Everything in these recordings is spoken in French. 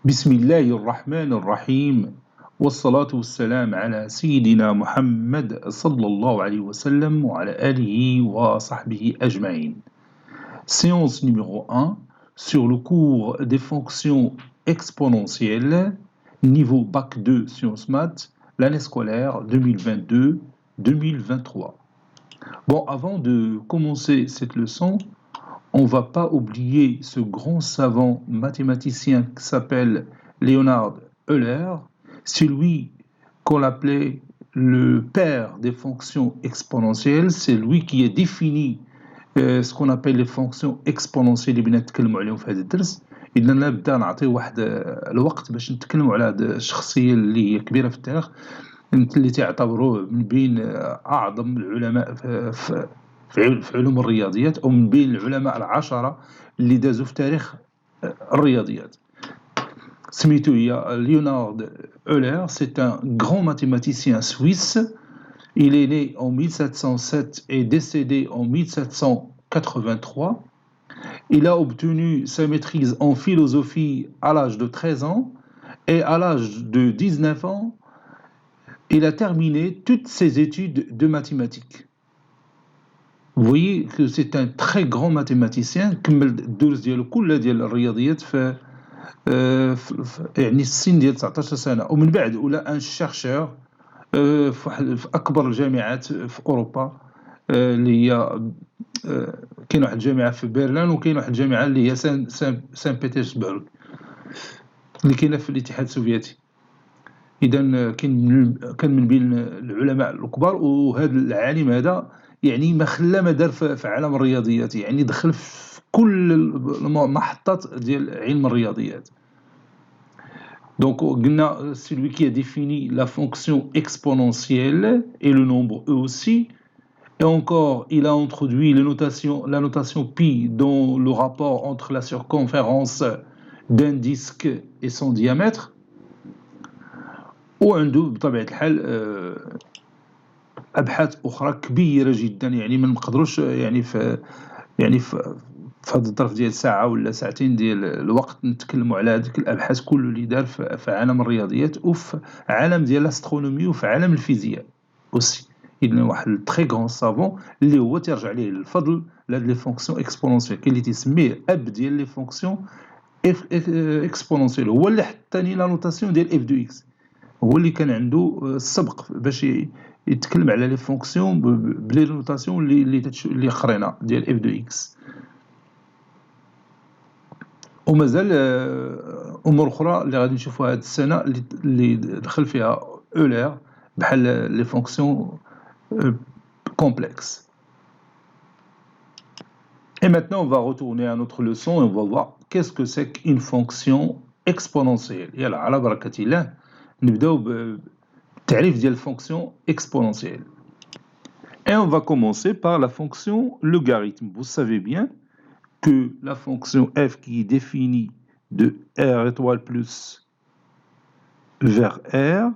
بسم الله الرحمن الرحيم والصلاة والسلام على سيدنا محمد صلى الله عليه وسلم وعلى آله وصحبه أجمعين. Séance numéro 1 sur le cours des fonctions exponentielles, niveau Bac 2 Sciences Maths, l'année scolaire 2022-2023. Bon, avant de commencer cette leçon, on ne va pas oublier ce grand savant mathématicien qui s'appelle Leonhard Euler. C'est lui qu'on appelait le père des fonctions exponentielles. C'est lui qui a défini ce qu'on appelle les fonctions exponentielles اللي بنتكلموا عليهم في هذا الدرس. إذا نبدأ نعطي واحد الوقت باش نتكلموا على هذه الشخصية اللي هي كبيرة في التاريخ اللي تعتبروه من بين أعظم العلماء في علوم الرياضيات أو من بين العلماء العشرة اللي دازوا في تاريخ الرياضيات. سميتو هي Leonhard Euler. C'est un grand mathématicien suisse. Il est né en 1707 et décédé en 1783. Il a obtenu sa maîtrise en philosophie à l'âge de 13 ans et à l'âge de 19 ans, il a terminé toutes ses études de mathématiques. Vous voyez que c'est un très grand mathématicien. كمل الدروس ديالو كلها ديال الرياضيات في يعني السن ديال 19 سنة ومن بعد ولا ان شيرشور في اكبر الجامعات في اوروبا اللي هي كاين واحد الجامعة في برلين وكاين واحد الجامعة اللي هي سان بيترسبورغ اللي كاينة في الاتحاد السوفيتي. إذا كان من بين العلماء الكبار، وهذا العالم هذا يعني ما خلى ما دار في عالم الرياضيات، يعني دخل في كل المحطات ديال علم الرياضيات. Donc قلنا celui qui a défini la fonction exponentielle et le nombre E aussi. Et encore, il a introduit la notation pi dans le rapport entre la circonférence d'un disque et son diamètre. وعنده بطبيعة الحال أبحاث أخرى كبيرة جدا، يعني ما نقدروش يعني في هذا الظرف ديال ساعة ولا ساعتين ديال الوقت نتكلموا على هذيك الأبحاث كله اللي دار في عالم الرياضيات وفي عالم ديال الاسترونومي وفي عالم الفيزياء aussi. Il est واحد très grand savant اللي هو ترجع ليه الفضل لهاد لي فونكسيون اكسبونونسيال، كاين اللي تسميه أب ديال لي فونكسيون اكسبونونسيال، هو اللي حط ثاني لا نوتاسيون ديال اف دو اكس، هو اللي كان عنده السبق باش يتكلم على لي فونكسيون بلي نوتاسيون اللي قرينا ديال اف دو اكس. ومازال امور اخرى اللي غادي نشوفوها هذه السنه اللي دخل فيها اولر بحال لي فونكسيون complexes. Et maintenant on va retourner à notre leçon et on va voir qu'est-ce que c'est qu'une fonction exponentielle. يلا على بركة الله نبداو بالتعريف ديال fonction exponentielle. Et on va commencer par la fonction logarithme. Vous savez bien que la fonction f qui est définie de r étoile plus vers r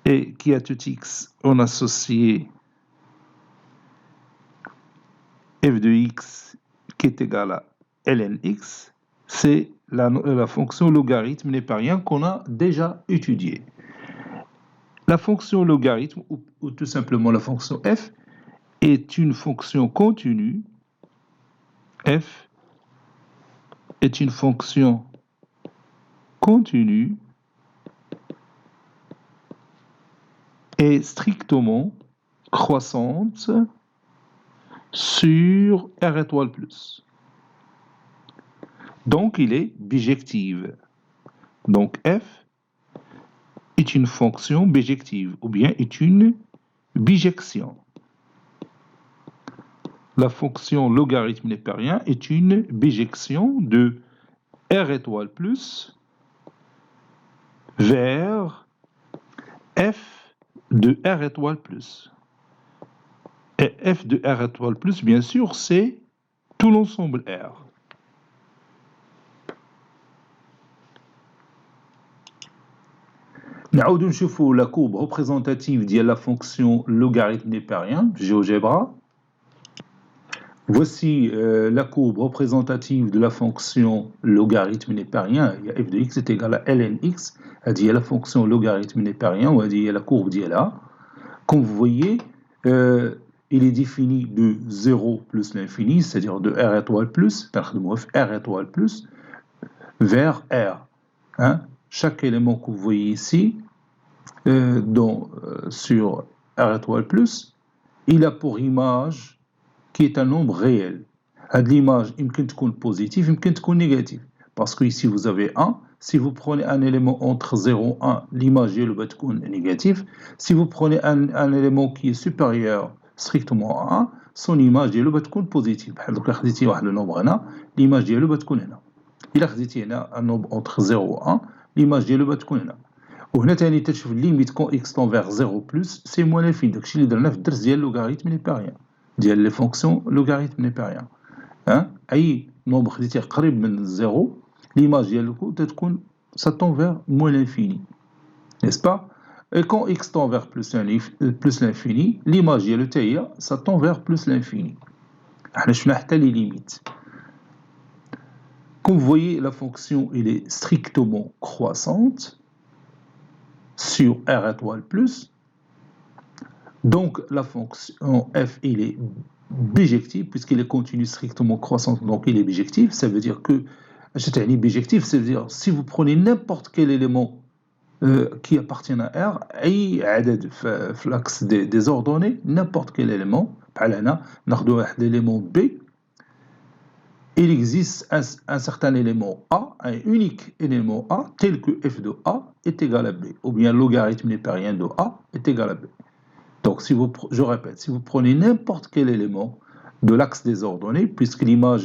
et qui a tout x on associé f de x qui est égal à ln x, c'est la fonction logarithme népérien qu'on a déjà étudiée. La fonction logarithme, ou tout simplement la fonction f, est une fonction continue. F est une fonction continue et strictement croissante sur R étoile plus. Donc, il est bijective. Donc, f est une fonction bijective ou bien est une bijection. La fonction logarithme népérien est une bijection de R étoile plus vers f de R étoile plus. Et f de R étoile plus, bien sûr, c'est tout l'ensemble R. نعاودو نشوفو la courbe représentative ديال la fonction logarithme népérien GeoGebra. Voici la courbe représentative de la fonction logarithme népérien. Il y a f de x est égal à ln x. هذه هي la fonction logarithme népérien, ou هذه هي la courbe ديالها. Comme vous voyez, il est défini de 0 plus l'infini, c'est-à-dire de r étoile plus, r étoile plus, vers r. Hein? Chaque élément que vous voyez ici, sur r étoile plus, il a pour image qui est un nombre réel. L'image, il peut être positive, il peut être négative. Parce que ici, vous avez 1. Si vous prenez un élément entre 0 et 1, l'image est négative. Si vous prenez un élément qui est supérieur strictement à 1, son image est positive. Donc, le nombre là, l'image est là. Il a un nombre entre 0 et 1, l'image est là. وهنا ثاني تشوف limite quand x tend vers 0 plus, c'est moins l'infini. Donc, اللي درنا في الدرس ديال logarithme népérien. ديال les fonctions logarithme népérien. Hein? أي nombre خديتيه قريب من 0, l'image ديالو تتكون ça tend vers moins l'infini. N'est-ce pas? Et quand x tend vers plus l'infini, l'image ديالو حتى هي ça tend vers plus l'infini. احنا شفنا حتى les limites. Comme vous voyez, la fonction elle est strictement croissante sur r étoile plus. Donc la fonction f il est bijective puisqu'il est continu strictement croissant, donc il est bijectif. Ça veut dire que bijectif, ça veut dire si vous prenez n'importe quel élément qui appartient à R, l'axe des ordonnées, n'importe quel élément, par là, l'élément B, il existe un certain élément A, un unique élément A, tel que f de A est égal à B, ou bien le logarithme népérien de A est égal à B. Donc, je répète, si vous prenez n'importe quel élément de l'axe des ordonnées, puisque l'image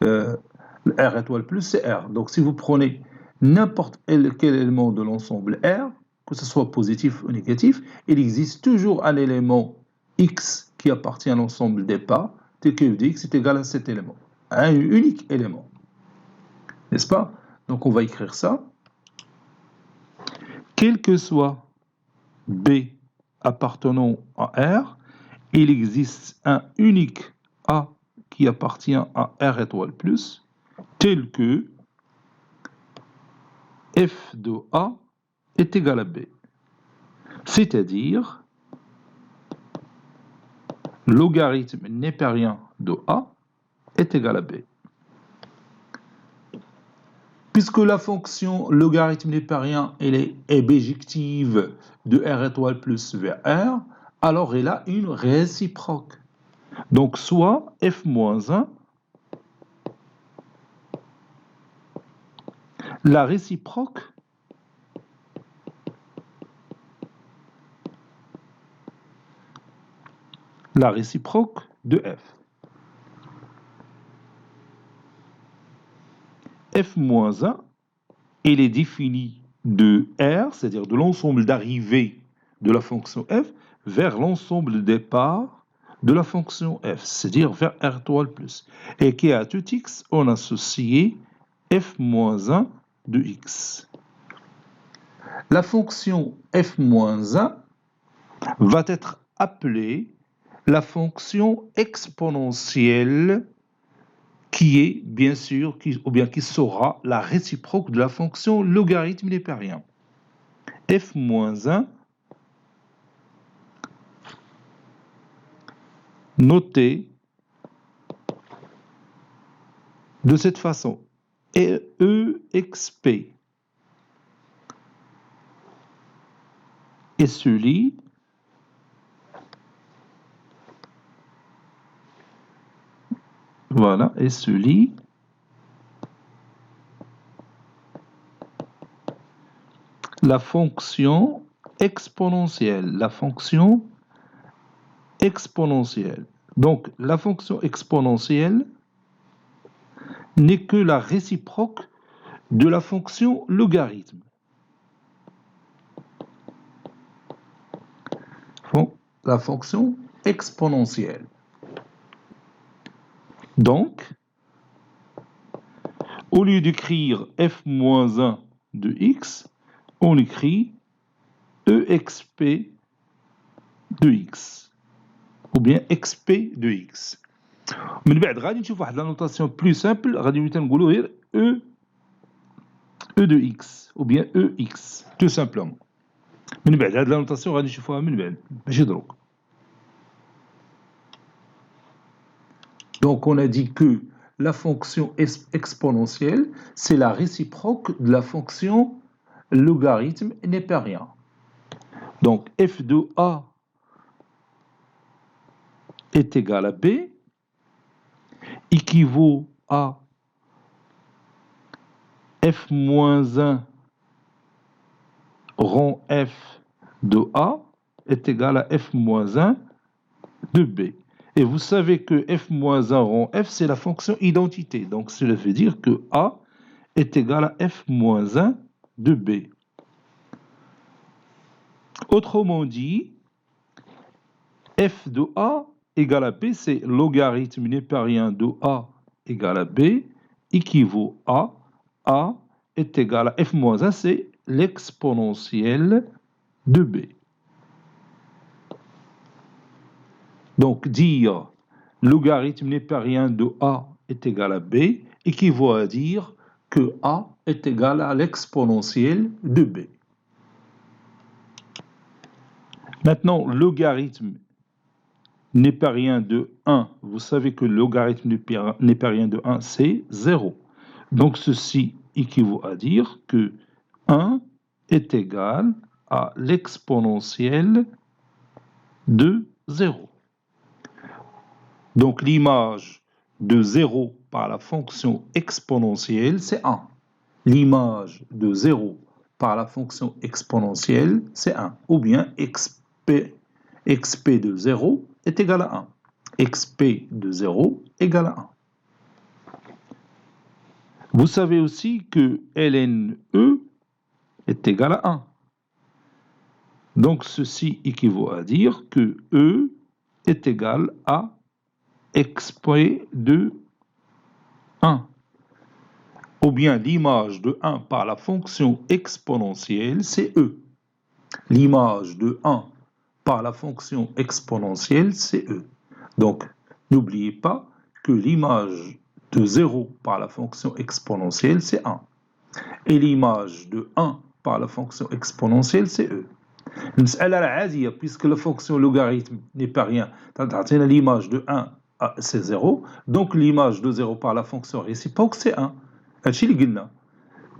R étoile plus, c'est R. Donc, si vous prenez n'importe quel élément de l'ensemble R, que ce soit positif ou négatif, il existe toujours un élément X qui appartient à l'ensemble des pas, tel que f de X est égal à cet élément. Un unique élément. N'est-ce pas? Donc, on va écrire ça. Quel que soit B appartenant à R, il existe un unique A qui appartient à R étoile plus, tel que f de A est égal à B. C'est-à-dire, logarithme népérien de A est égal à B. Puisque la fonction logarithme népérien elle est bijective de R étoile plus vers R, alors elle a une réciproque. Donc, soit f moins 1, la réciproque de f. F moins 1, il est défini de R, c'est-à-dire de l'ensemble d'arrivée de la fonction f, vers l'ensemble de départ de la fonction f, c'est-à-dire vers R étoile plus. Et qui à tout x, on associé f moins 1 de x. La fonction f moins 1 va être appelée la fonction exponentielle qui est, bien sûr, qui sera la réciproque de la fonction logarithme népérien. f moins 1, noté de cette façon, exp et se lit voilà, et se lit la fonction exponentielle. Donc, la fonction exponentielle n'est que la réciproque de la fonction logarithme. La fonction exponentielle. Donc, au lieu d'écrire f moins 1 de x, on écrit exp de x, ou bien xp de x. من بعد غادي نشوف واحد لا نوتاسيون بلو سامبل غادي نقولوا غير E de x ou bien EX tout simplement. من بعد هاد لا نوتاسيون غادي نشوفوها من بعد ماشي دروك. Donc on a dit que la fonction exponentielle c'est la réciproque de la fonction logarithme népérien. Donc f de a est égal à b équivaut à f moins 1 rond f de a est égal à f moins 1 de b. Et vous savez que f moins 1 rond f, c'est la fonction identité. Donc cela veut dire que a est égal à f moins 1 de b. Autrement dit, f de a égale à b, c'est logarithme népérien de a égale à b, équivaut à a est égal à f moins 1, c'est l'exponentielle de b. Donc dire logarithme népérien de a est égal à b équivaut à dire que a est égal à l'exponentielle de b. Maintenant, logarithme népérien de 1, vous savez que le logarithme népérien de 1, c'est 0. Donc ceci équivaut à dire que 1 est égal à l'exponentielle de 0. Donc l'image de 0 par la fonction exponentielle, c'est 1. L'image de 0 par la fonction exponentielle, c'est 1. Ou bien xp de 0 est égal à 1. xp de 0 égale à 1. Vous savez aussi que ln e est égal à 1. Donc ceci équivaut à dire que e est égal à xp de 1. Ou bien l'image de 1 par la fonction exponentielle, c'est e. L'image de 1 par la fonction exponentielle, c'est e. Donc, n'oubliez pas que l'image de 0 par la fonction exponentielle, c'est 1. Et l'image de 1 par la fonction exponentielle, c'est e. المسألة عادية puisque la fonction logarithme n'est pas rien. تعطينا l'image de 1 c'est 0. Donc l'image de 0 par la fonction réciproque, c'est 1. هادشي اللي قلنا.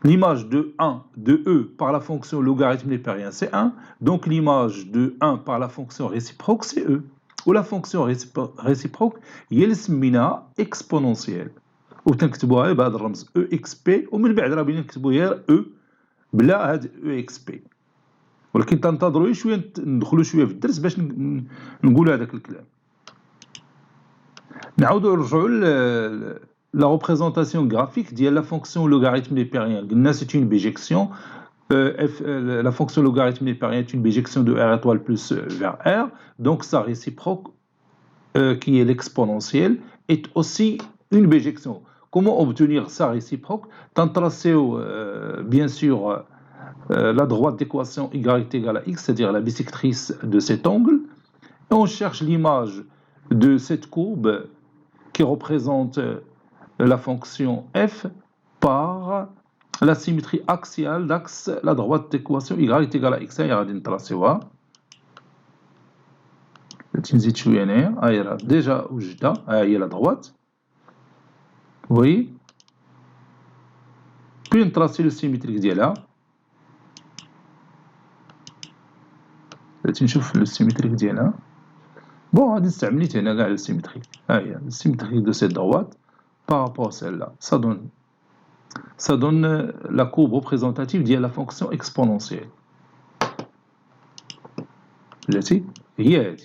L'image de 1 de e par la fonction logarithme népérien, c'est 1. Donc l'image de 1 par la fonction réciproque, c'est e. Ou la fonction réciproque, هي اللي سميناها exponentielle. وتنكتبوها بهذا الرمز exp ومن بعد راه بغينا نكتبوا غير e بلا هاد exp. ولكن تنتظروا شويه ندخلوا شويه في الدرس باش نقولوا هذاك الكلام. نعاودوا نرجعوا la représentation graphique de la fonction logarithme népérien. C'est une bijection. La fonction logarithme népérien est une bijection de r étoile plus vers r. Donc sa réciproque, qui est l'exponentielle, est aussi une bijection. Comment obtenir sa réciproque? Tracer bien sûr la droite d'équation y égale à x, c'est-à-dire la bisectrice de cet angle. Et on cherche l'image de cette courbe qui représente la fonction f par la symétrie axiale d'axe la droite d'équation y est égale à x. غادي نتراسيوها نزيد شويه هنايا هاي راه ديجا وجدتها ها هي لا droite. وي بي نتراسي لو سيميتريك ديالها. بغيت نشوف لو سيميتريك ديالها. بون غادي نستعمل نيت هنا كاع لو سيميتريك. ها هي لو سيميتريك دو سيت droite par rapport à celle-là. Ça donne la courbe représentative de la fonction exponentielle. هذه هي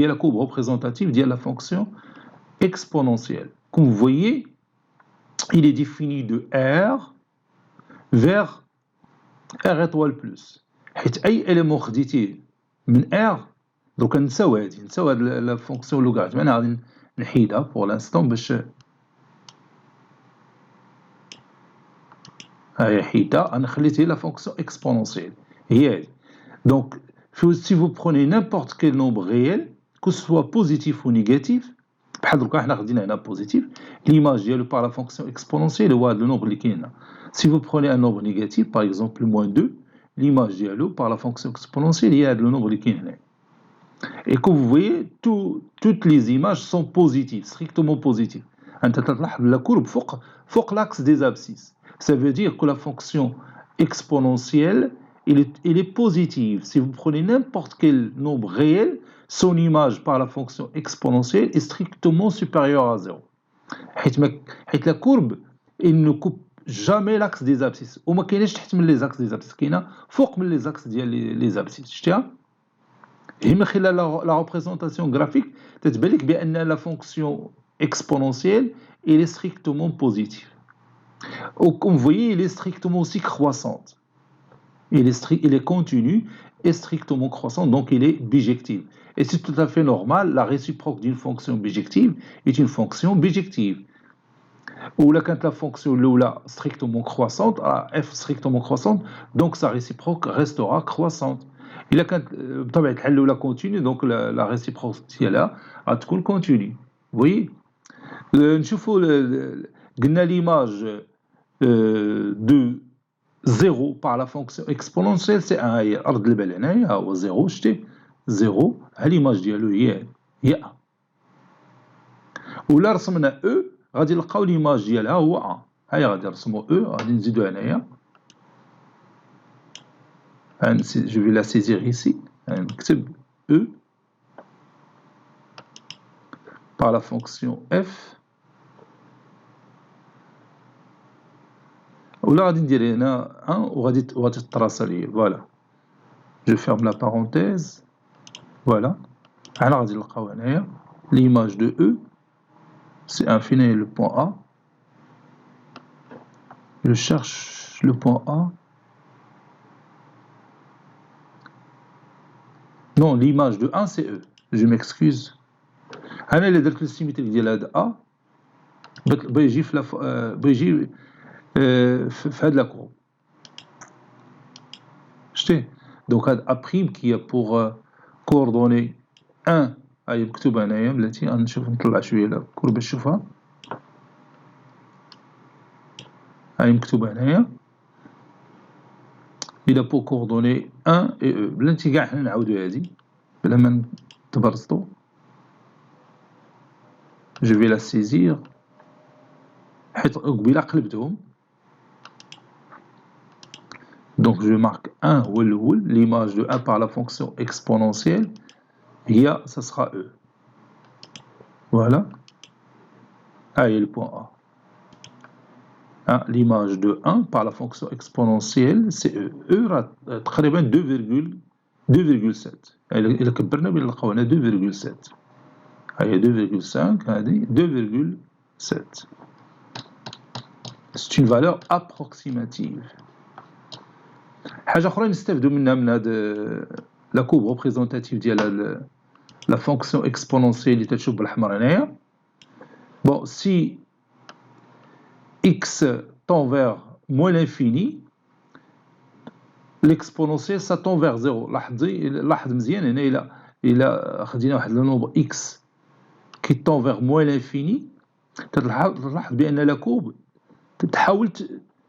la courbe représentative de la fonction exponentielle. Comme vous voyez, il est défini de R vers R étoile plus. حيت أي élément خديتيه من R دوكا نساو هاد la fonction logarithme. أنا غادي نحيدها pour l'instant باش هاي حيدها. أنا خليت هي la fonction exponentielle. هي هادي. Donc si vous prenez n'importe quel nombre réel que ce soit positif ou négatif, بحال دركا حنا خدينا هنا positif, l'image ديالو par la fonction exponentielle هو هذا le nombre اللي كاين هنا. Si vous prenez un nombre négatif, par exemple moins 2, l'image ديالو par la fonction exponentielle هي هذا le nombre اللي كاين هنا. Et comme vous voyez, toutes les images sont positives, strictement positives. أنت تلاحظ la courbe فوق l'axe des abscisses. Ça veut dire que la fonction exponentielle, elle est positive. Si vous prenez n'importe quel nombre réel, son image par la fonction exponentielle est strictement supérieure à 0. حيت la courbe, elle ne coupe jamais l'axe des abscisses. وما كايناش تحت من les axes des abscisses, كاينه فوق من les axes ديال les abscisses. شتيها؟ Et من خلال la représentation graphique, تتبان لك بأن la fonction exponentielle, elle est strictement positive. Comme vous voyez, elle est strictement aussi croissante. Elle est continue et strictement croissante, donc elle est bijective. Et c'est tout à fait normal, la réciproque d'une fonction bijective est une fonction bijective. Ou là, quand la fonction là strictement croissante, f strictement croissante, donc sa réciproque restera croissante. Et là, quand بطبيعة الحال الأولى continue, donc la réciproque ديالها غتكون continue. Vous voyez, نشوفوا قلنا l'image de 0 par la fonction exponentielle, c'est 1. هي أرض البال هنايا ها هو 0 شتي 0 ها l'image ديالو هي 1. ولا رسمنا E غادي نلقاو l'image ديالها هو 1. هيا غادي نرسمو E غادي نزيدو هنايا. Je vais la saisir ici. نكتب E par la fonction f. ولا غادي ندير هنا 1 وغادي تتراسل لي. Voilà. Je ferme la parenthèse. Voilà. هنا غادي نلقاو هنايا l'image de E. C'est infini le point A. Je cherche le point A. Non, l'image de 1 c'est E. Je m'excuse. هنا اللي درت السيمتريك ديال هاد A بيجي في هاد لا كورب. شتي دونك هاد A prime qui a pour coordonnées 1 هاي مكتوبة هنايا بلاتي غنشوف نطلع شوية الكورب باش نشوفها. هاي مكتوبة هنايا إلا pour coordonnées 1 et E. بلاتي كاع حنا نعاودو هادي بلا ما نتبرسطو. Je vais la saisir حيت قبيله قلبتهم. Donc je marque 1 هو الأول, l'image de 1 par la fonction exponentielle, هي ça sera E. Voilà. Ah, et le point A. L'image de 1 par la fonction exponentielle, c'est E. E تقريبا 2,7. إلا كبرنا بين نلقاو هنا 2,7. هي 2,5 هذه 2,7. C'est une valeur approximative. حاجة أخرى نستافدو منها من هاد لا كوب ريبريزونتاتيف ديال لا فونكسيون اكسبونونسيال اللي تتشوف بالأحمر هنايا. Bon, si x tend vers moins l'infini, l'exponentielle ça tend vers 0. لاحظ مزيان هنا إلا خدينا واحد لو نومبر x qui tend vers moins l'infini, تلاحظ بأن لا كوب تحاول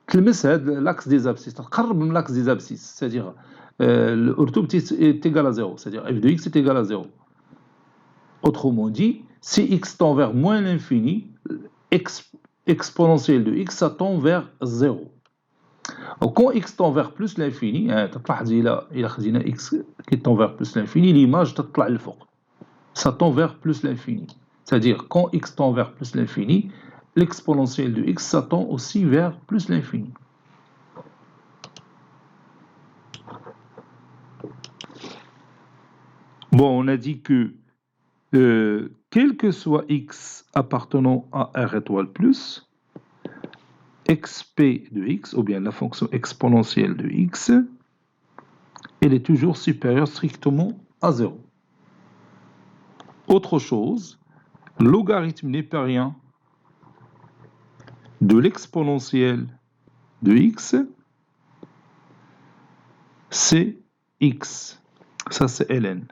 تلمس هاد l'axe des abscisses, تقرب من l'axe des abscisses, c'est-à-dire l'orthobe est égal à 0, c'est-à-dire f de x est égal à 0. Autrement dit, si x tend vers moins l'infini, exponentielle de x, ça tend vers 0. Quand x tend vers plus l'infini, تلاحظ إلا خدينا x qui tend vers plus l'infini, l'image تطلع للفوق. Ça tend vers plus l'infini. C'est-à-dire, quand x tend vers plus l'infini, l'exponentielle de x, ça tend aussi vers plus l'infini. Bon, on a dit que quel que soit x appartenant à R étoile plus, xp de x, ou bien la fonction exponentielle de x, elle est toujours supérieure strictement à 0. Autre chose, logarithme népérien de l'exponentielle de x, c'est x. Ça, c'est ln.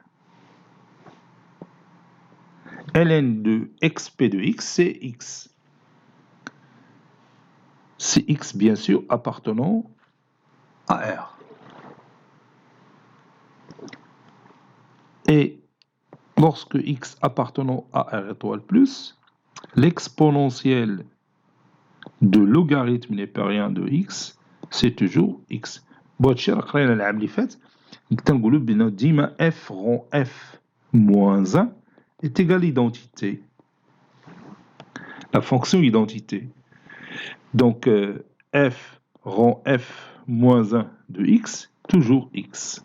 ln de xp de x, c'est x. C'est x, bien sûr, appartenant à R. Et lorsque x appartenant à R étoile plus, l'exponentielle de logarithme népérien de x, c'est toujours x. بهادشي راه قرينا العام اللي فات كنقولوا بأنه ديما f rond f moins 1 est égal à l'identité. La fonction identité. Donc f rond f moins 1 de x, toujours x.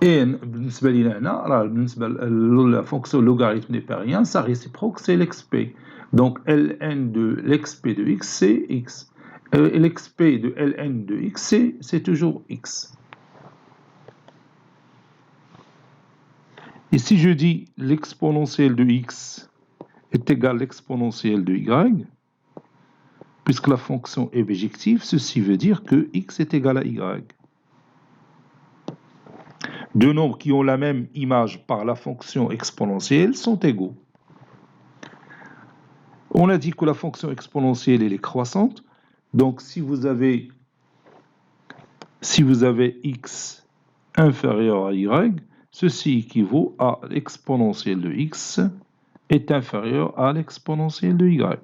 Et بالنسبة لنا هنا راه بالنسبة la fonction logarithme népérien, sa réciproque c'est l'xp. Donc ln de l'xp de x c'est x. L'xp de ln de x c'est toujours x. Et si je dis l'exponentielle de x est égale à l'exponentielle de y, puisque la fonction est bijective, ceci veut dire que x est égal à y. Deux nombres qui ont la même image par la fonction exponentielle sont égaux. On a dit que la fonction exponentielle elle est croissante, donc si vous avez x inférieur à y, ceci équivaut à l'exponentielle de x est inférieur à l'exponentielle de y.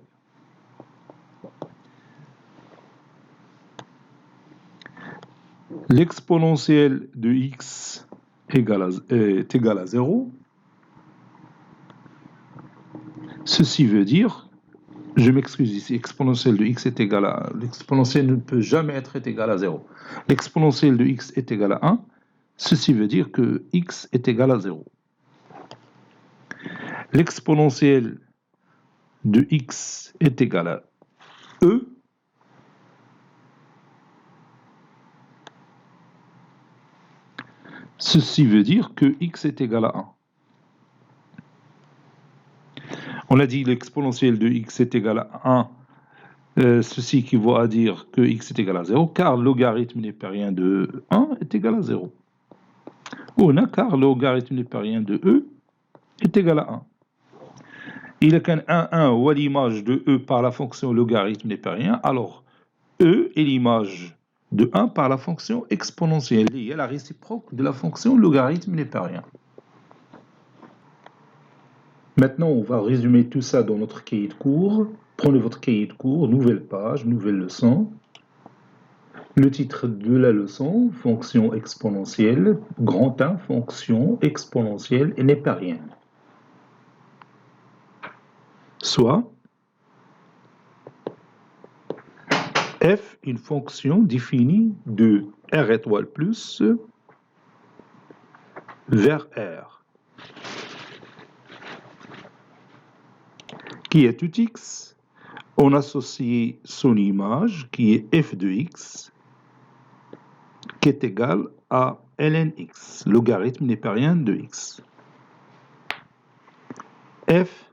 L'exponentielle de x est égale à 0. Ceci veut dire, je m'excuse ici, exponentielle de x est égale à... L'exponentielle ne peut jamais être égale à 0. L'exponentielle de x est égale à 1. Ceci veut dire que x est égal à 0. L'exponentielle de x est égale à e. Ceci veut dire que x est égal à 1. On a dit l'exponentielle de x est égal à 1. Ceci équivaut à dire que x est égal à 0, car le logarithme népérien de 1 est égal à 0. Ou car le logarithme népérien de e est égal à 1. Il y a 1 ou l'image de e par la fonction logarithme népérien, alors e est l'image de 1 par la fonction exponentielle. Il y a la réciproque de la fonction logarithme népérien. Maintenant, on va résumer tout ça dans notre cahier de cours. Prenez votre cahier de cours, nouvelle page, nouvelle leçon. Le titre de la leçon, fonction exponentielle, grand 1, fonction exponentielle et népérienne. Soit f, une fonction définie de r étoile plus vers r, qui est tout x. On associe son image, qui est f de x, qui est égal à ln x, logarithme népérien de x. F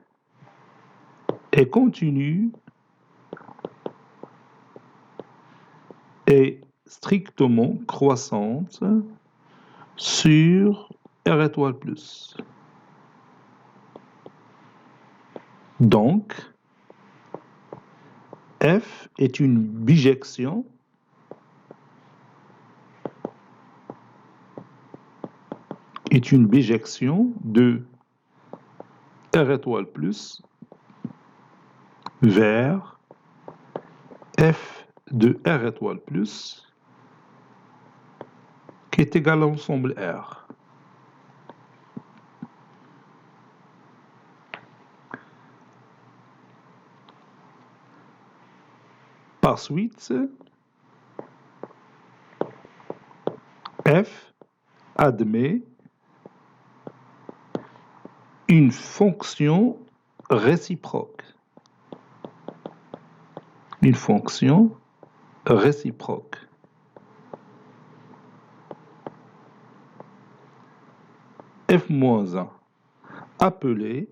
est continue et strictement croissante sur R étoile plus. Donc, F est une bijection de R étoile plus vers F de R étoile plus qui est égal à l'ensemble R. Par suite, F admet une fonction réciproque. Une fonction réciproque. F-1 appelée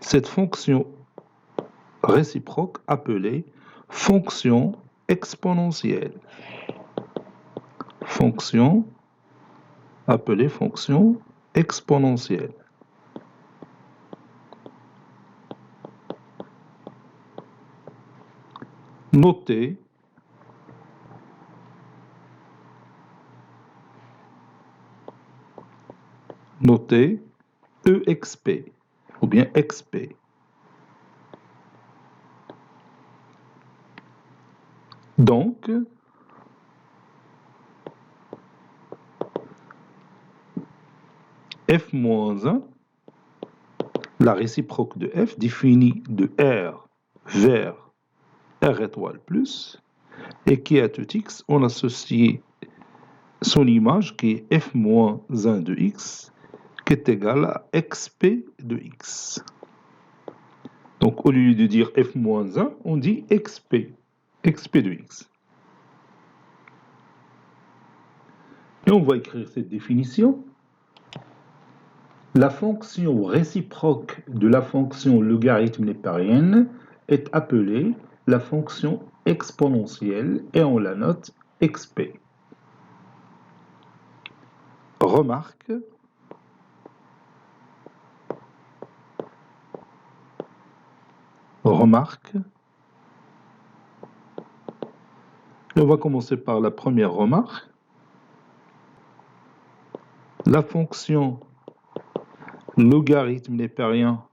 cette fonction réciproque appelée fonction exponentielle. Fonction appelée fonction exponentielle. Notez EXP ou bien XP. Donc, f-1, la réciproque de f définie de R vers R étoile plus, et qui à tout x, on associe son image qui est f-1 de x, qui est égal à xp de x. Donc, au lieu de dire f-1, on dit xp de x. Et on va écrire cette définition. La fonction réciproque de la fonction logarithme népérienne est appelée la fonction exponentielle et on la note xp. Remarque. Et on va commencer par la première remarque. La fonction logarithme népérien,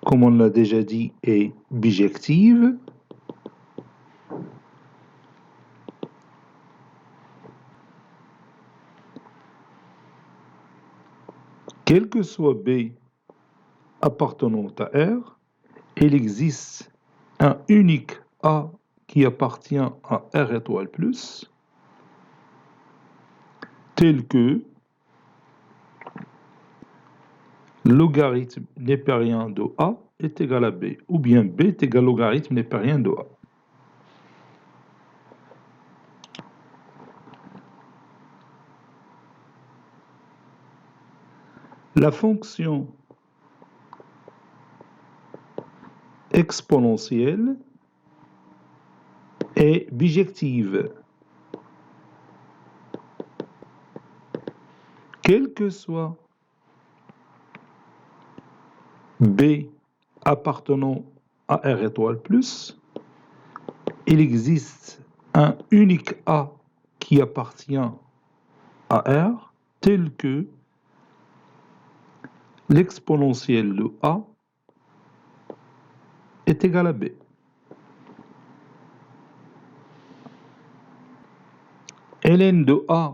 comme on l'a déjà dit, est bijective. Quel que soit B appartenant à R, il existe un unique A qui appartient à R étoile plus, tel que logarithme népérien de A est égal à B, ou bien B est égal au logarithme népérien de A. La fonction exponentielle est bijective. Quel que soit B appartenant à R étoile plus, il existe un unique A qui appartient à R, tel que l'exponentielle de A est égal à B. ln de A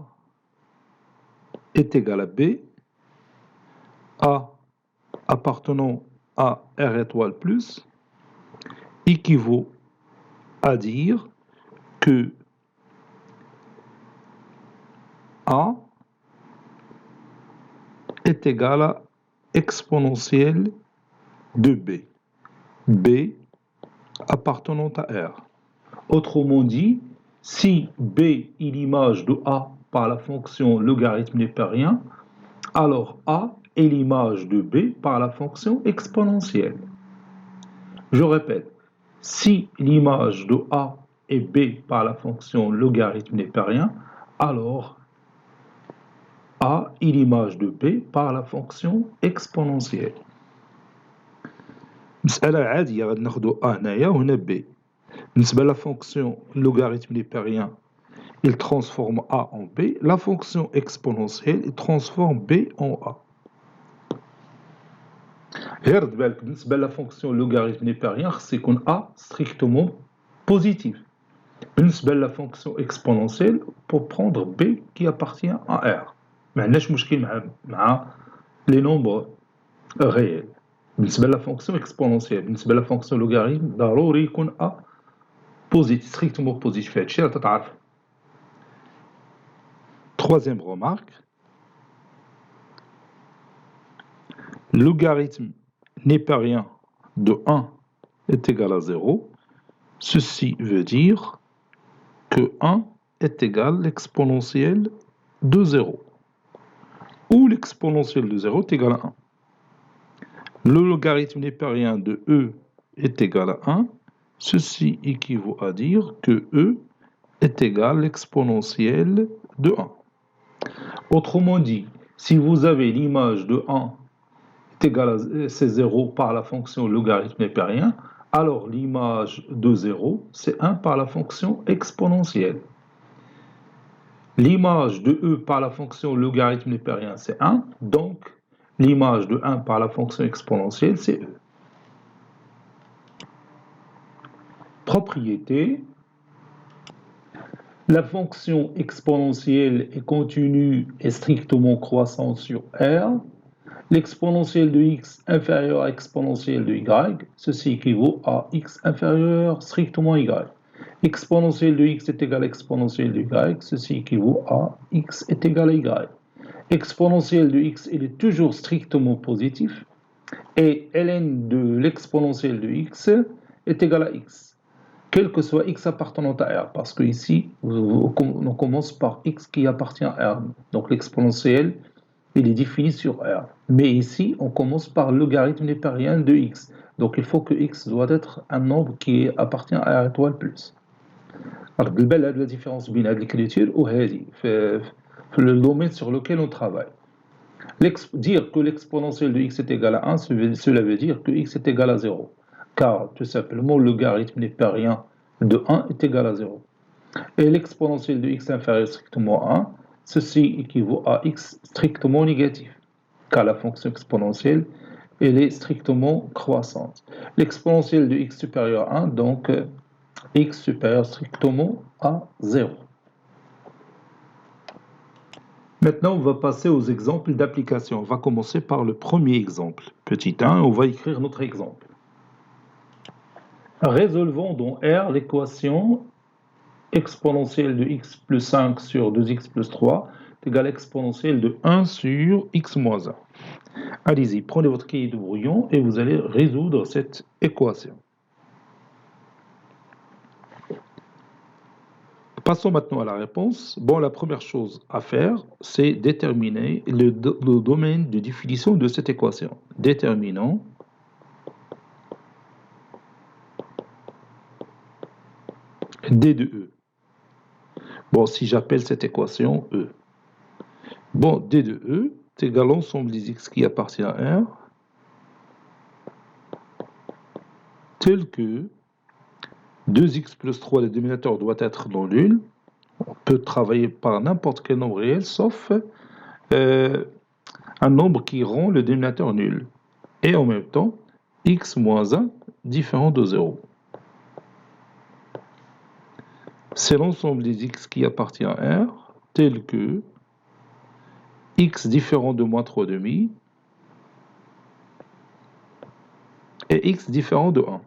est égal à B. A appartenant à R étoile plus équivaut à dire que A est égal à exponentielle de B. B appartenant à R. Autrement dit, si B est l'image de A par la fonction logarithme népérien, alors A est l'image de B par la fonction exponentielle. Je répète, si l'image de A est B par la fonction logarithme népérien, alors A est l'image de B par la fonction exponentielle. مسألة عادية غادي ناخدو A هنايا وهنا B. بالنسبة la fonction logarithme népérien, il transforme A en B. La fonction exponentielle, il transforme B en A. غير بالك بالنسبة la fonction logarithme népérien خص يكون A strictement positif. بالنسبة la fonction exponentielle, pour prendre B qui appartient à R. ما عندناش مشكل مع les nombres réels. بالنسبة la fonction exponentielle, بالنسبة la fonction logarithme ضروري يكون A positif, strictement positif. هادشي راه تتعرف. Troisième remarque. Logarithme népérien de 1 est égal à 0. Ceci veut dire que 1 est égal à l'exponentielle de 0. Ou l'exponentielle de 0 est égal à 1. Le logarithme népérien de E est égal à 1. Ceci équivaut à dire que E est égal à l'exponentielle de 1. Autrement dit, si vous avez l'image de 1 est égale à 0 par la fonction logarithme népérien, Alors, l'image de 0, c'est 1 par la fonction exponentielle. L'image de e par la fonction logarithme népérien, c'est 1. Donc, l'image de 1 par la fonction exponentielle, c'est e. Propriété. La fonction exponentielle est continue et strictement croissante sur R. L'exponentielle de x inférieure à l'exponentielle de y, ceci équivaut à x inférieur strictement à y. Exponentielle de x est égale à exponentielle de y, ceci équivaut à x est égal à y. Exponentielle de x, il est toujours strictement positif, et ln de l'exponentielle de x est égal à x, quel que soit x appartenant à R, parce que ici, on commence par x qui appartient à R. Donc l'exponentielle, il est défini sur R. Mais ici, on commence par le logarithme népérien de x. Donc il faut que x doit être un nombre qui appartient à R étoile plus. Alors, la différence entre l'écriture et le domaine sur lequel on travaille. Dire que l'exponentielle de x est égal à 1, cela veut dire que x est égal à 0. Car, tout simplement, le logarithme népérien de 1 est égal à 0. Et l'exponentielle de x inférieur strictement à 1, ceci équivaut à x strictement négatif, car la fonction exponentielle, elle est strictement croissante. L'exponentielle de x supérieur à 1, donc x supérieur strictement à 0. Maintenant, on va passer aux exemples d'application. On va commencer par le premier exemple. Petit 1, on va écrire notre exemple. Résolvons dans R l'équation exponentielle de x plus 5 sur 2x plus 3 est égale à exponentielle de 1 sur x moins 1. Allez-y, prenez votre cahier de brouillon et vous allez résoudre cette équation. Passons maintenant à la réponse. Bon, la première chose à faire, c'est déterminer le domaine de définition de cette équation. Déterminons D de E. Bon, si j'appelle cette équation E. Bon, D de E est égal à l'ensemble des x qui appartient à R, tel que 2x plus 3, le dénominateur doit être non nul. On peut travailler par n'importe quel nombre réel, sauf un nombre qui rend le dénominateur nul. Et en même temps, x moins 1 différent de 0. C'est l'ensemble des x qui appartient à R, tel que x différent de moins 3,5 et x différent de 1.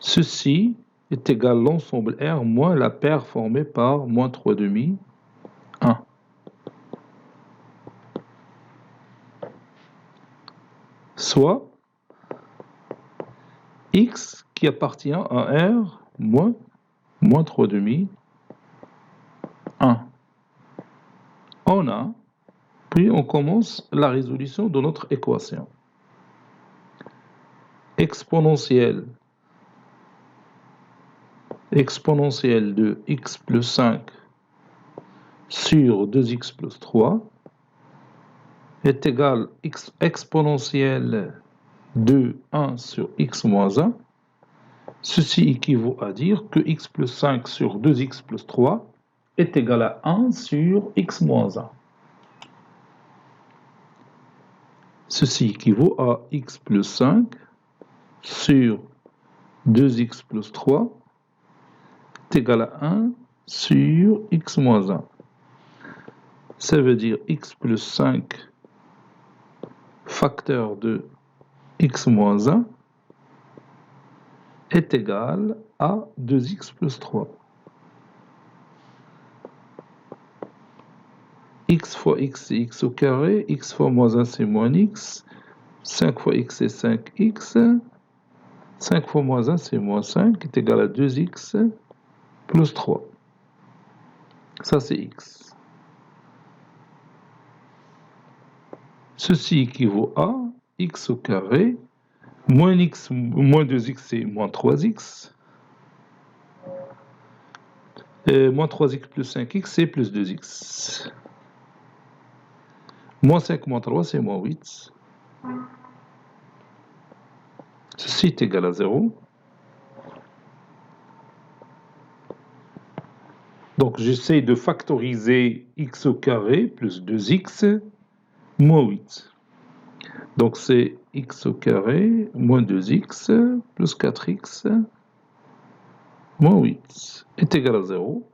Ceci est égal à l'ensemble R moins la paire formée par moins 3,5, 1. Soit x qui appartient à R moins 3,5, 1. On a, puis on commence la résolution de notre équation. Exponentielle de x plus 5 sur 2x plus 3 est égal à exponentielle de 1 sur x moins 1. Ceci équivaut à dire que x plus 5 sur 2x plus 3 est égal à 1 sur x moins 1. Ceci équivaut à x plus 5 sur 2x plus 3 est égal à 1 sur x moins 1. Ça veut dire x plus 5 facteur de x moins 1 est égal à 2x plus 3. X fois x c'est x au carré, x fois moins 1 c'est moins x, 5 fois x c'est 5x, 5 fois moins 1 c'est moins 5, est égal à 2x plus 3. Ça c'est x. Ceci équivaut à x au carré, moins 2x c'est moins 3x, et moins 3x plus 5x c'est plus 2x. Moins 5 moins 3 c'est moins 8. Ceci est égal à 0. Donc, j'essaie de factoriser x au carré plus 2x moins 8. Donc, c'est x au carré moins 2x plus 4x moins 8 est égal à 0.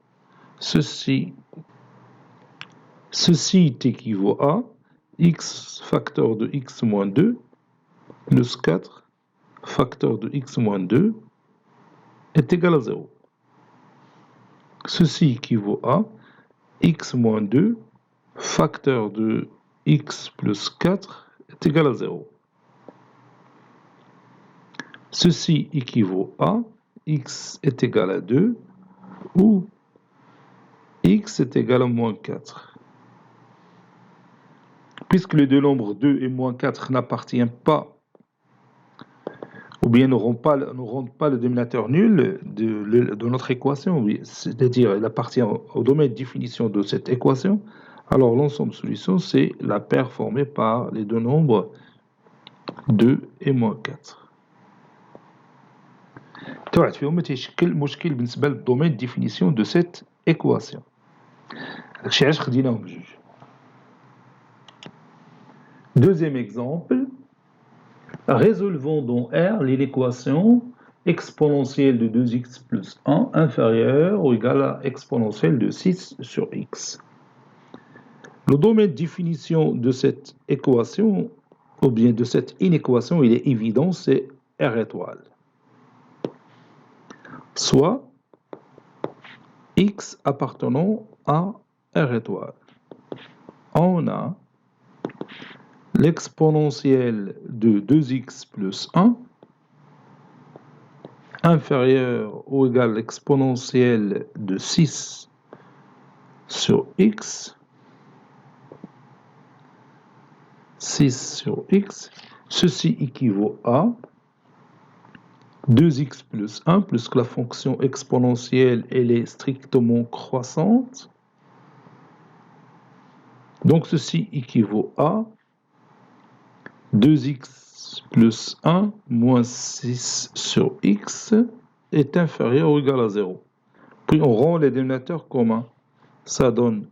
Ceci équivaut à x facteur de x moins 2 plus 4 facteur de x moins 2 est égal à 0. Ceci équivaut à x moins 2 facteur de x plus 4 est égal à 0. Ceci équivaut à x est égal à 2 ou x est égal à moins 4. Puisque les deux nombres 2 et moins 4 n'appartiennent pas, ou bien ne rendent pas le dénominateur nul de notre équation, c'est-à-dire il appartient au domaine de définition de cette équation, alors l'ensemble de solutions, c'est la paire formée par les deux nombres 2 et moins 4. توعد فيهم ما تيشكل مشكل بالنسبة للدومين de définition de cette équation. داكشي علاش خديناهم بجوج. Deuxième exemple, résolvons dans R l'équation exponentielle de 2x plus 1 inférieure ou égale à exponentielle de 6 sur x. Le domaine de définition de cette équation, ou bien de cette inéquation, il est évident, c'est R étoile. Soit x appartenant à R étoile. On a l'exponentielle de 2x plus 1 inférieur ou égal à l'exponentielle de 6 sur x, 6 sur x, ceci équivaut à 2x plus 1, puisque la fonction exponentielle elle est strictement croissante. Donc ceci équivaut à 2x plus 1 moins 6 sur x est inférieur ou égal à 0. Puis on rend les dénominateurs communs. Ça donne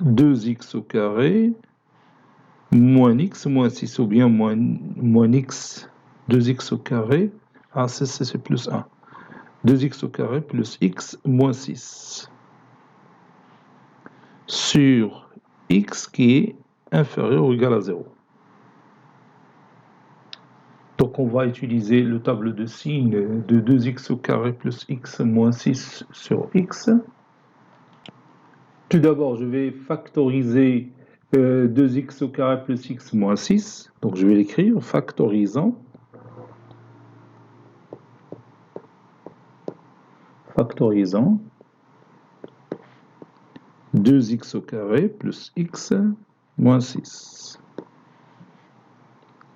2x au carré moins x moins 6 ou bien moins x 2x au carré. Ah, c'est plus 1. 2x au carré plus x moins 6 sur x qui est inférieur ou égal à 0. Donc on va utiliser le tableau de signes de 2x au carré plus x moins 6 sur x. Tout d'abord, je vais factoriser 2x au carré plus x moins 6. Donc je vais l'écrire factorisant. Factorisant 2x au carré plus x moins 6.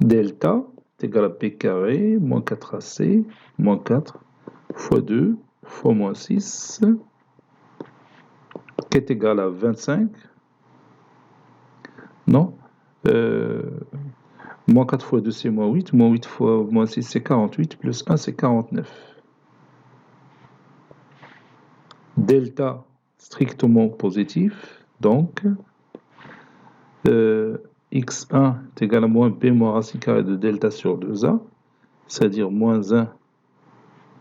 Delta est égal à p carré moins 4ac moins 4 fois 2 fois moins 6 qui est égal à 25. Non. Moins 4 fois 2 c'est moins 8. Moins 8 fois moins 6 c'est 48. Plus 1 c'est 49. Delta strictement positif. Donc x1 est égal à moins b moins racine carrée de delta sur 2a. C'est-à-dire moins 1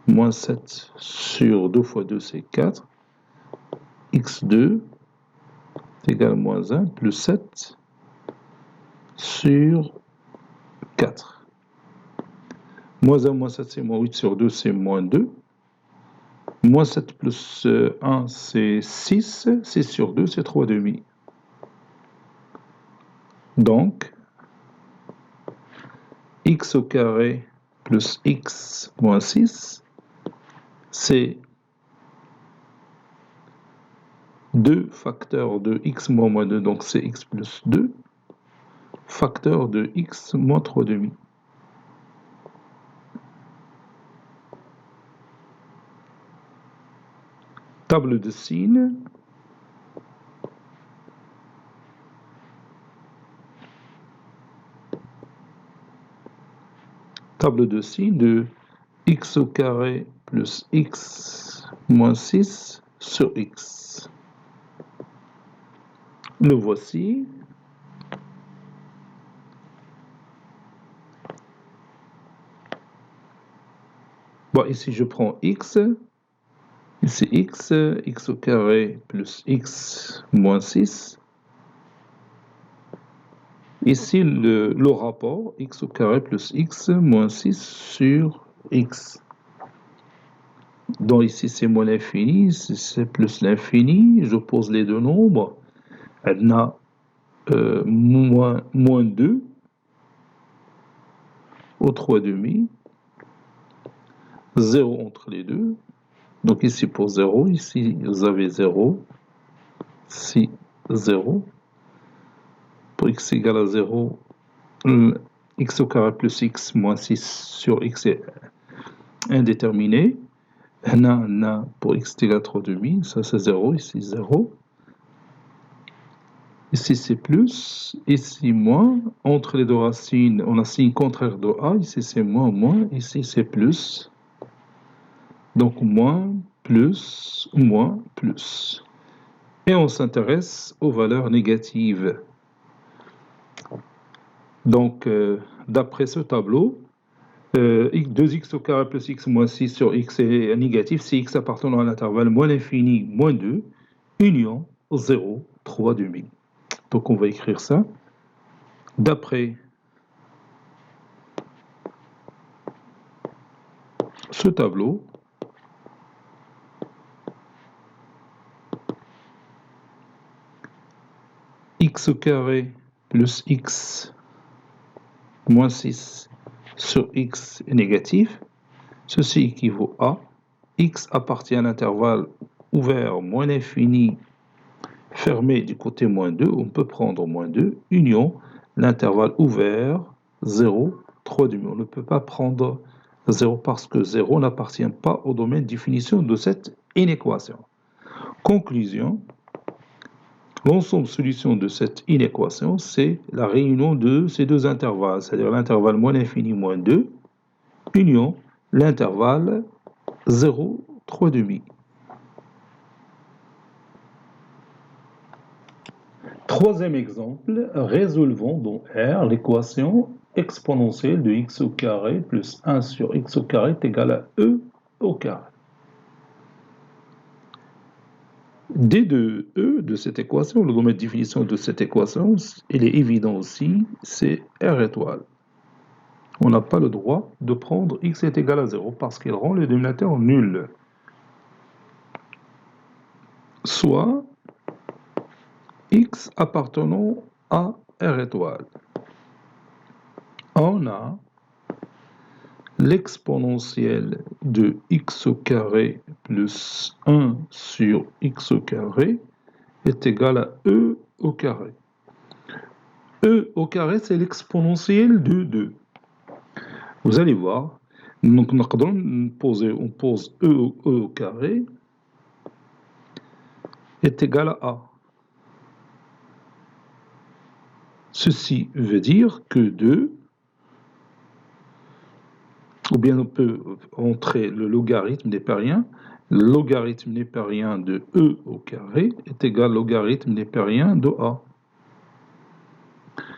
moins 7 sur 2 fois 2 c'est 4. x2 est égal à moins 1 plus 7 sur 4. Moins 1 moins 7 c'est moins 8 sur 2 c'est moins 2. Moins 7 plus 1 c'est 6. 6 sur 2 c'est 3,5. Donc x au carré plus x moins 6 c'est 2 facteurs de x moins 2, donc c'est x plus 2 facteur de x moins 3,5. Table de signes. table de signes de x au carré plus x moins 6 sur x. Le voici. Bon, ici je prends x. Ici x au carré plus x moins 6. Ici le rapport x au carré plus x moins 6 sur x. Donc ici c'est moins l'infini, ici c'est plus l'infini. Je pose les deux nombres. Elle a moins 2 au 3 demi. 0 entre les deux. Donc ici pour 0, ici vous avez 0. Ici 0. Pour x égale à 0, x au carré plus x moins 6 sur x est indéterminé. Pour x égale à 3 demi, ça c'est 0, ici 0. Ici c'est plus, ici moins. Entre les deux racines, on a signe contraire de a. Ici c'est moins, ici c'est plus. Donc moins, plus, moins, plus. Et on s'intéresse aux valeurs négatives. Donc, d'après ce tableau, 2x au carré plus x moins 6 sur x est négatif si x appartenant à l'intervalle moins l'infini moins 2, union 0, 3 demi. Donc on va écrire ça. D'après ce tableau, x au carré plus x moins 6 sur x est négatif. Ceci équivaut à x appartient à l'intervalle ouvert moins l'infini fermé du côté moins 2. On peut prendre moins 2, union l'intervalle ouvert 0, 3 demi. On ne peut pas prendre 0 parce que 0 n'appartient pas au domaine de définition de cette inéquation. Conclusion, l'ensemble solution de cette inéquation, c'est la réunion de ces deux intervalles, c'est-à-dire l'intervalle moins l'infini moins 2, union l'intervalle 0, 3 demi. Troisième exemple, résolvons dans R l'équation exponentielle de x au carré plus 1 sur x au carré est égal à e au carré. D de E de cette équation, le domaine de définition de cette équation, il est évident aussi, c'est R étoile. On n'a pas le droit de prendre x est égal à 0 parce qu'il rend le dénominateur nul. Soit x appartenant à R étoile. On a l'exponentielle de x au carré plus 1 sur x au carré est égal à e au carré. E au carré, c'est l'exponentielle de 2. Vous allez voir, donc on pose e au carré est égal à a. Ceci veut dire que 2, ou bien on peut entrer le logarithme népérien. Le logarithme népérien de e au carré est égal au logarithme népérien de a.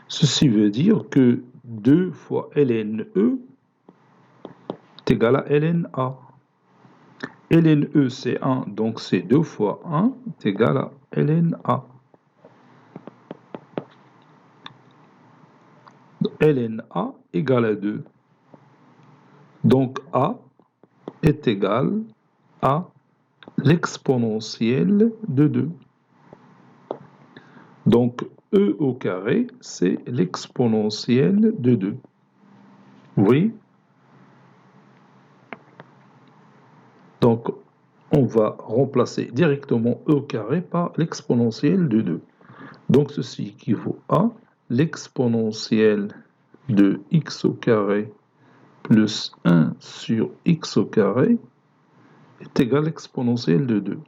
Ceci veut dire que 2 fois ln e est égal à ln a. Ln e c'est 1, donc c'est 2 fois 1 est égal à ln a. Ln a égale à 2. Donc a est égal à l'exponentielle de 2. Donc e au carré, c'est l'exponentielle de 2. Oui. Donc on va remplacer directement e au carré par l'exponentielle de 2. Donc ceci équivaut à l'exponentielle de x au carré plus 1 sur x au carré est égal à l'exponentielle de 2.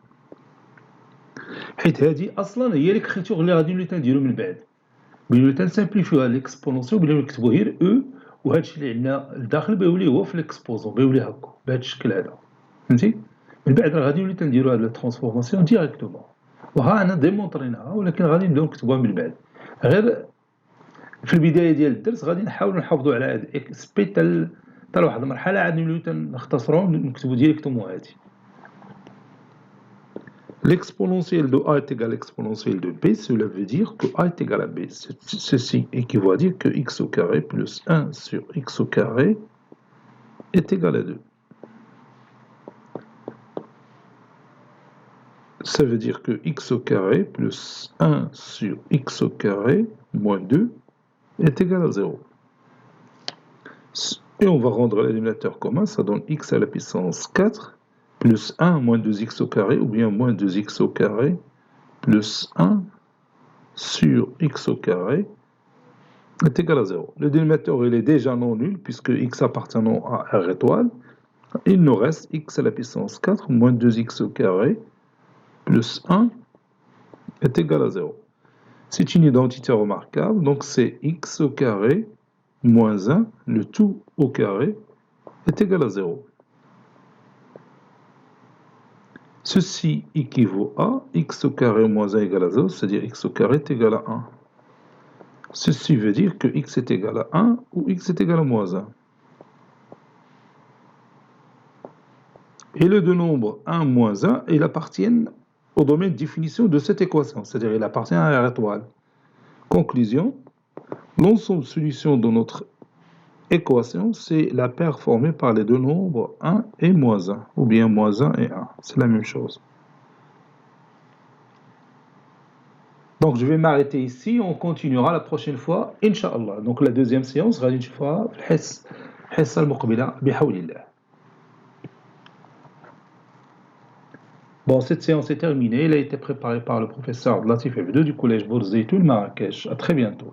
حيت هذه اصلا هي l'écriture اللي غادي نولي تنديرو من بعد. بغينا تنسامبليفيوها l'exponentielle وبغينا نكتبو غير e وهذا الشيء اللي عندنا لداخل بيولي هو في ليكسبوزون بيولي هكا بهذا الشكل هذا فهمتي من بعد راه غادي نولي تنديرو هاد الترانسفورماسيون ديريكتومون وها انا ديمونطريناها ولكن غادي نبداو نكتبوها من بعد غير في البدايه ديال الدرس غادي نحاولوا نحافظوا على هاد اكس بي حتى لواحد المرحله عاد نوليو تنختصروا نكتبوا ديريكتومون هادي. L'exponentielle de a est égal à l'exponentielle de b, cela veut dire que a est égal à b. Ceci équivaut à dire que x au carré plus 1 sur x au carré est égal à 2. Ça veut dire que x au carré plus 1 sur x au carré moins 2 est égal à 0. Et on va rendre l'éliminateur commun, ça donne x à la puissance 4 plus 1 moins 2x au carré, ou bien moins 2x au carré plus 1 sur x au carré est égal à 0. Le dénominateur il est déjà non nul, puisque x appartenant à R étoile. Il nous reste x à la puissance 4 moins 2x au carré plus 1 est égal à 0. C'est une identité remarquable, donc c'est x au carré moins 1, le tout au carré, est égal à 0. Ceci équivaut à x au carré moins 1 égale à 0, c'est-à-dire x au carré est égal à 1. Ceci veut dire que x est égal à 1 ou x est égal à moins 1. Et les deux nombres 1 moins 1, ils appartiennent au domaine de définition de cette équation, c'est-à-dire il appartient à R étoile. Conclusion, l'ensemble de solutions de notre équation, c'est la paire formée par les deux nombres 1 et moins 1, ou bien moins 1 et 1, c'est la même chose. Donc je vais m'arrêter ici, on continuera la prochaine fois, Inch'Allah. Donc la deuxième séance, غادي نشوفها في الحصة المقبلة بحول الله. Bon, cette séance est terminée, elle a été préparée par le professeur Latif F2 du collège Bourzeitoun Marrakech. À très bientôt.